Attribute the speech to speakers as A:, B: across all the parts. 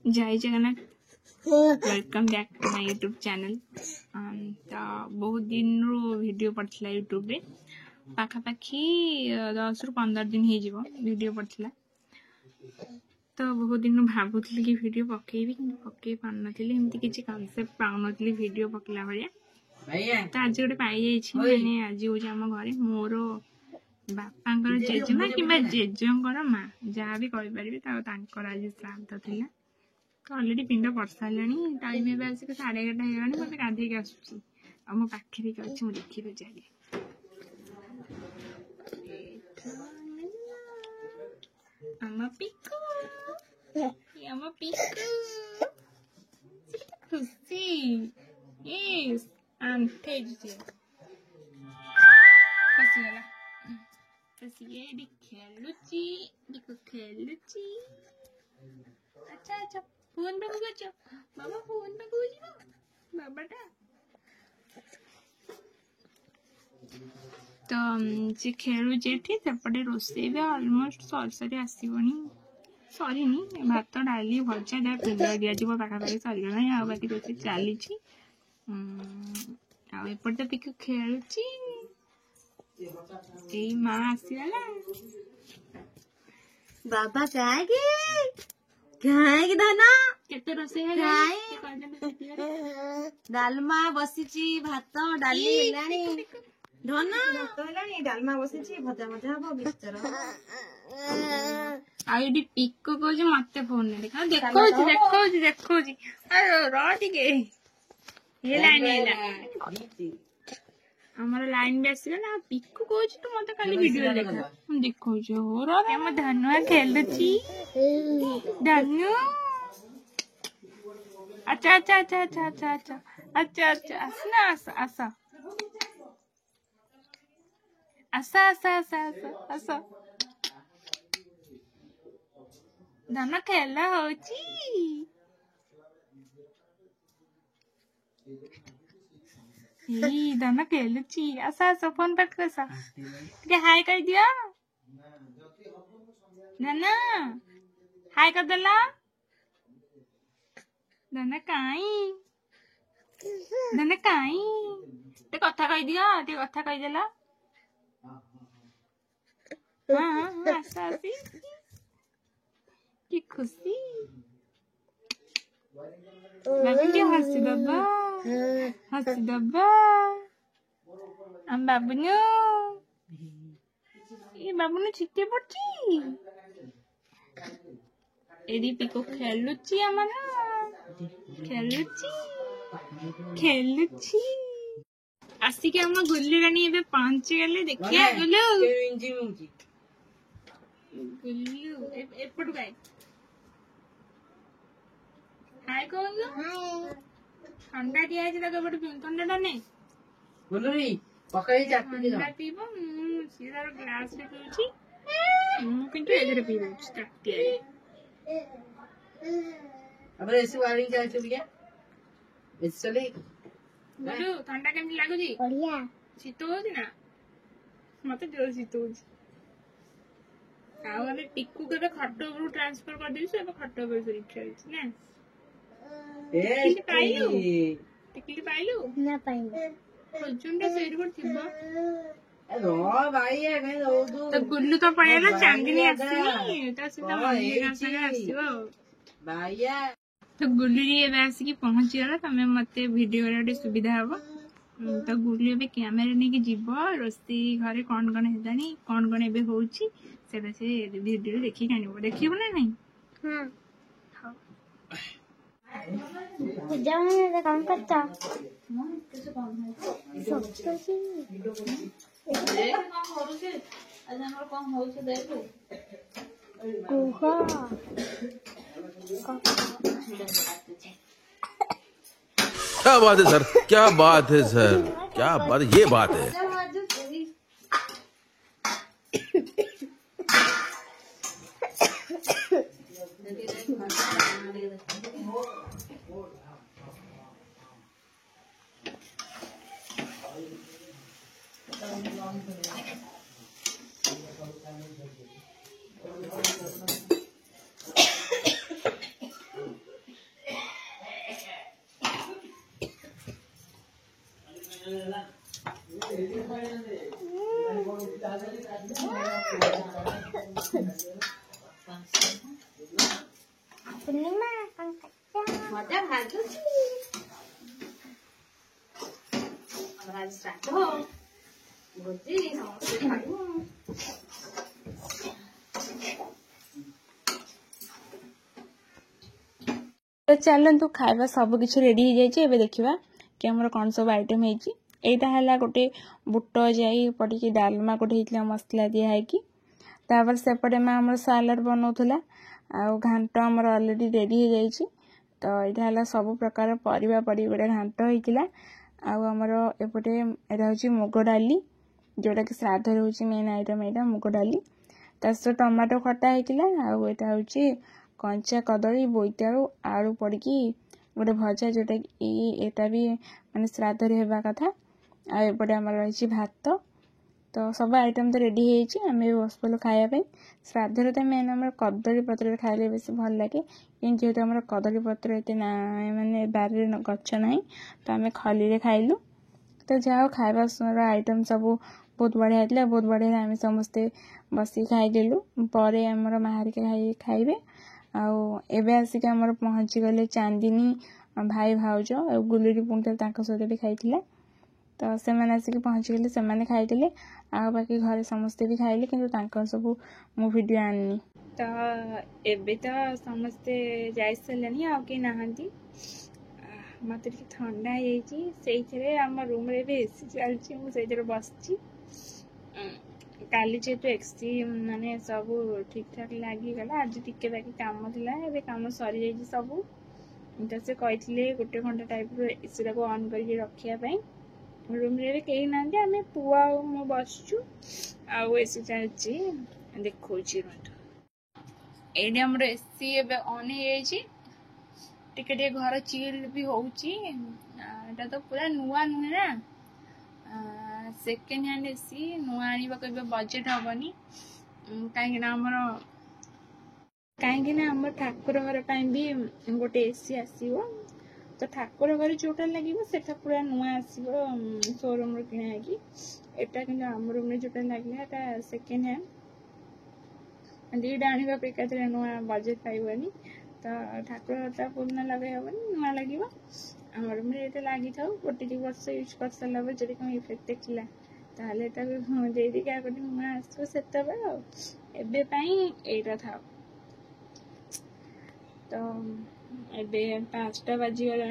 A: जय Jagannath welcome back to my YouTube channel. तो बहुत दिन रो वीडियो पड़ता यूट्यूब रे पाखापाखि 10 ରୁ 15 दिन हो वीडियो पड़ता। तो बहुत दिन भावुली कि वीडियो पकेबी कि पकई पार नी एमती किसी कनसेप्ट पाऊन वीडियो पकला भाया। तो आज गोटे पाई मैंने आज हूँ आम घरे मोर बापा जेजेमा कि जेजर माँ जहाँ भी कहीपर आज श्राद्ध था। तो अलरेडी पिंड पड़ सारे टाइम ए आसिक 11:30 हो मत गाधे आसूँ मो पाखे अच्छे मुझे देखी दूसरी आगे आम पिकू आम पिकू खुशी यस आंटे खसीगला खसी खेलुची खेलुची। अच्छा अच्छा फोन पे कुछ बाबा फोन पे कुछ बाबाटा तो से खेलुचे सेपटे रोसे भी अलमोस्ट सरी सरी आसबनी सरीनी भात डाली भजा जहाँ पिंड दिज्व पाखापाखि सरीगला बाकी रोसे चली आपटे पिकू खेलुची माँ आसीगला
B: बाबा क्या धना
A: केते रोसे
B: डालमा बसी भात डाली धना डालमा बसी भजा भजा हम मिक्सचर
A: आईडी पिकू को मत फोन देखो हमारा लाइन भी आसगला पिकू कह तू मत खाली वीडियो देखो हो धनु खेलुची धनु। अच्छा अच्छा अच्छा अच्छा अच्छा अच्छा अच्छा अच्छा आसना आस आसा आसा आसा आसा आसा धन खेला होची धन खेलुची आसा आसा फोन पाख आसा हाय कह दिया धना हाय कर देला धना काई ते कथा कह दिया ते कथा कह देला हाँ आसा आसी कि खुशी बाबू हसी दबा हम बाबुनु ये बाबुनु छिटे पड़ी एडी पिको खेलुची आमन खेलुची आसिक हम गुल्ली ए 5 गले देखिए गुल्लू एपटू गाय हाय कौन ठंडा दिया है जरा कबड़ पियो ठंडा नहीं
B: बोलो रे पकड़ी जाती दी
A: ठंडा पीबो सीधा ग्लास रे पिउची मु किंतु एजरे पीबो स्टार्ट है
B: अब ऐसे वारिंग चल चुकी है इस चले
A: बोलो ठंडा केमती लागु जी बढ़िया शीत होची ना मते जोर शीत होची आवाले टिक्कू के खट्ट ऊपर ट्रांसफर कर देबी से खट्ट ऊपर से खेलछि ना ए टिकली पाइलु ना पाइलु खोजुंडा सेर पर थिबो
B: रो भाई है मैं दो
A: तो गुल्लू तो पड़ेला चांदनी आसीनी तो सीधा मंदिर आसे आसीबो
B: भैया
A: तो गुल्लू रे एबे की पहुंच गला तमे मते वीडियो रे सुविधा हबो। तो गुल्लू ए कैमेरा नहीं कि जीव रोसी घरे कौन कौन हेदानी कौन कौन एबे होउची सेटा से वीडियो देखि कानिबो देखिबो ना नहीं हां
C: पूजा में काम करता
D: क्या बात है सर, क्या बात है सर, क्या बात, ये बात है।
C: पूर्णिमा कौन कच्चा
B: भजा भाजुची ଆମର ଆଜି ଶ୍ରାଦ୍ଧ ଭୋଜି ସମସ୍ତେ ଖାଇବୁ।
A: तो चलतु खाଇବା सब किसी रेडी हो जाए। देखा कि आमर कौन सब आइटम होती। यहाँ है गोटे बुट जाई पड़ी डालमा गोटे होता मसला दिखाई तापर सेपटे मैं आम सालाड बनाऊला आउ घांट आमर अलरेडी रेडी हो जाए। तो यहाँ है सब प्रकार परिवा पड़ी गोटे घांट होता आमर एपटे यहाँ हूँ मुग डाली जोटा कि श्राद्ध रोचे मेन आइटम यहाँ मुग डाली सहित टमाटो खटा होता आउटा हूँ कंचा कदली बोईतालु आलू पड़ी गोटे भजा जोटा कि यहाँ भी माने श्राद्ध होगा कथा आउटे आम रही भात तो सब आइटम तो रेडी होमें भी बस पलु खायापी श्राद्ध तो मेन आम कदली पत्र खाइले बेस भल लगे कि जेहेतु आम कदली पत्र ये माने बारे गच ना तो आम खली खाइलु तो जाओ खाଇବା आइटम सब बहुत बढ़िया था बहुत बढ़िया आम समस्ते बसिक खाईदेलु पर आमर मारिक खाइबे आबे आसिक आमर पहुँची गले चांदिनी भाई भाउज गुलरी पुणी सहित भी खाई तो से आसिक पहुँची गले से खाई बाकी घरे समस्ते भी खाइले कि सब मु वीडियो आनी तो एबे तो समस्ते जाई सारे आ कि नहांती मत ठंडा है आम रूम रे भी एसी चलती मुझे बस काली जेहेतु एक्सी माने सब ठीक ठाक लगिगला आज टिके बाकी काम था काम सरी जाइए सब तो से कही गोटे घंटा टाइप एसी को ऑन करके रखापी रूम रे कहीं ना आम पुआ मु बसचु आसी चलती देखो ये आमर एसी ए ऑन टे घर चिल भी होटा तो पूरा नुआ नुहे ना सेकेंड हैंड एसी नुआ आने को बजेट हेनी कहीं आमर ठाकुर घर भी गोटे एसी आसो तो ठाकुर घर जोटा लगे सेटा पूरा नुआ आसो शोरूम रू किना एटा कि आम रूम जोटा लगे सेकेंड हैंड दीटा आने एकाथरे नुआ बजेट पाइबनी तो ठाकुर घरटा पुराना लगे हेनी नुआ लगे आम रूम ये लगी था गोटे दु वर्ष यूज कर सारा जो कम इफेक्ट देखला ताले देदी क्या गोटे नुआ आसो से एटा था तो एबे 5टा बाजीगला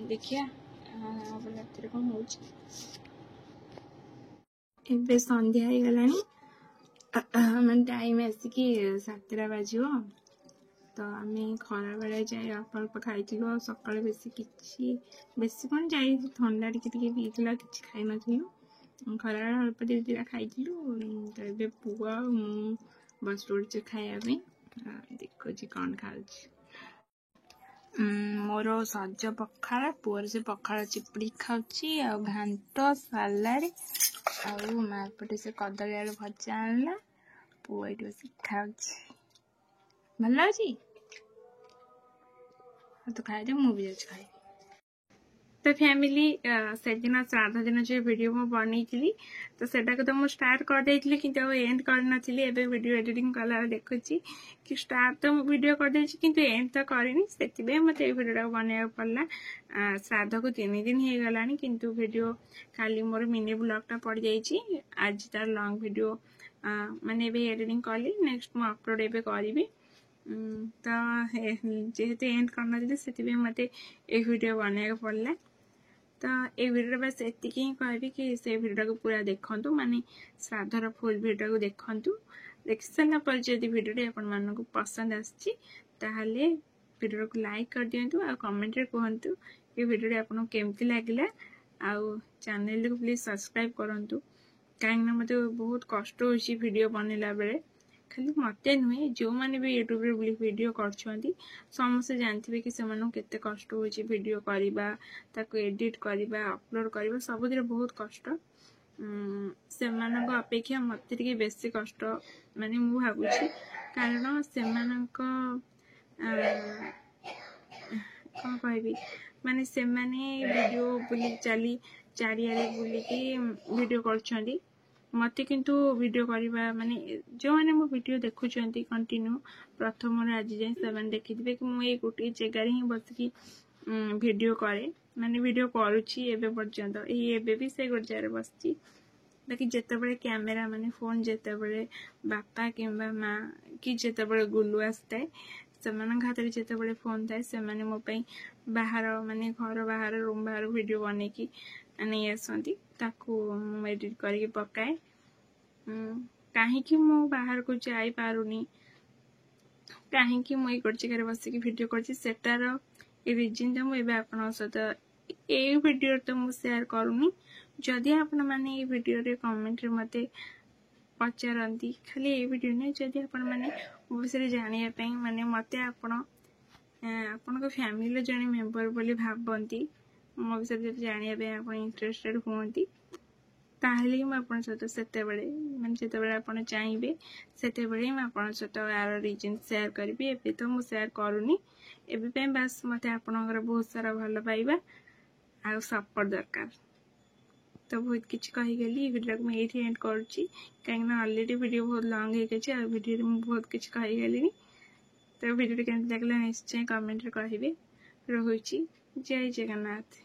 A: देखिया रात कौन हो संध्या हो गला टाइम आसिक 7टा बाजो तो आम खरा बेले जाए अल्प अल्प खाई सका बेसी कौन जाए ठंडा टी पीला कि खाई नु खरा अल्प दीटा खाई तो ये पुआ बस पड़े खायापी देखो कौन खाऊ मोर सज पखाड़ पुअर से पखाड़ चिपुड़ी खाऊची आ घांट सालाड आ मापटे से कदली आलू भजा आनला पुआ ये बस खाऊची भल लगी तो खाई मुझे जाऊँ खाई तो फैमिली से दिन श्राद्ध दिन जो वीडियो मुझे बनई तो सेटा को तो मुझे स्टार्ट कर देती कि एंड कर नी एवं वीडियो एडिटिंग कला देखुची कि स्टार्ट तो वीडियो कर देती कि एंड तो करनी से मत वीडियो बनवा पड़ा श्राद्ध को 3 दिन हो गला किंतु वीडियो खाली मोर मिनी ब्लॉगटा पड़ जाइए आज तार लॉन्ग वीडियो माने एडिटिंग कली नेक्स्ट मुझे अपलोड एवं करी तो जेहेतु एंड करना से मत ये वीडियो बनवा पड़ा तो ये वीडियो बस एति ही कहबी कि से वीडियो को पूरा देखंतु माने श्राद्धर फुल वीडियो को देखंतु देख सारा पर जदि वीडियो आपण मानक पसंद आछि ताहले वीडियो को लाइक कर दियंतु आ कमेंट रे कहंतु ये वीडियो आपन केमती लागला आ चैनल को प्लीज सब्सक्राइब करंतु काहेना मते बहुत कष्ट होछि वीडियो बनेला बेले खाली मत नुहे जो मैंने भी यूट्यूब रे वीडियो करछंती समस्त जानथिबे कि सेमानो केते कष्ट होछि वीडियो करबा ताको एडिट करबा अपलोड करबा सब दिन बहुत कष्ट सेमानक अपेक्षा मते टिके बेसी कष्ट माने मु भाबुछि कारण सेमानक कौन कहबी माने सेमाने वीडियो बुली चली चारियारे बुली की वीडियो करछंती मते किंतु वीडियो करवा माने जो मैंने मो वीडियो देखुचंती कंटिन्यू प्रथम आज जाए से देखिथे कि मुझे गोटे जगार ही बसिकी वीडियो करे माने वीडियो करुच्ची एबे पर्यंत एबे भी से गोटे जगह बसची बाकी जितेबले कैमेरा माने फोन जितेबले बापा किंबा माँ कि जितेबले गुलु आसता है से हाथ में जितेबले फोन थाए से मो बाहर माने घर बाहर रूम बाहर वीडियो बने की नहीं आसती एडिट करके पकाए कहीं मु बाहर को जाई पारुनी कहीं मुझे गोटे जगह बसिक वीडियो करटार रिजन तो मुझे आप सहित ये वीडियो तो मुझे शेयर करूनी जदि आपण मैंने ये वीडियो कमेंट मत पचारती खाली ये वीडियो नहीं जदि आपण मैंने मो विषय जानापी माने मत आपण फैमिली जड़े मेम्बर बोली भावती मो विषय जानापी आप इंटरेस्टेड हुई ताहले मुझे सहित से मैंने जिते आप चाहिए से मुझे सहित यार रिजन शेयर करी एबे तो मुझे शेयर करूनी एबे बास मत आपणकर बहुत सारा भल पाइबा आ सपोर्ट दरकार तो बहुत किसी कहीगली वीडियो को मुझे एंड करुच्ची कहीं अलरेडी वीडियो बहुत लॉन्ग हो गई वीडियो में बहुत किसी कहीगली तो वीडियो केमती लगे निश्चय कमेंट कहे रोची जय जगन्नाथ।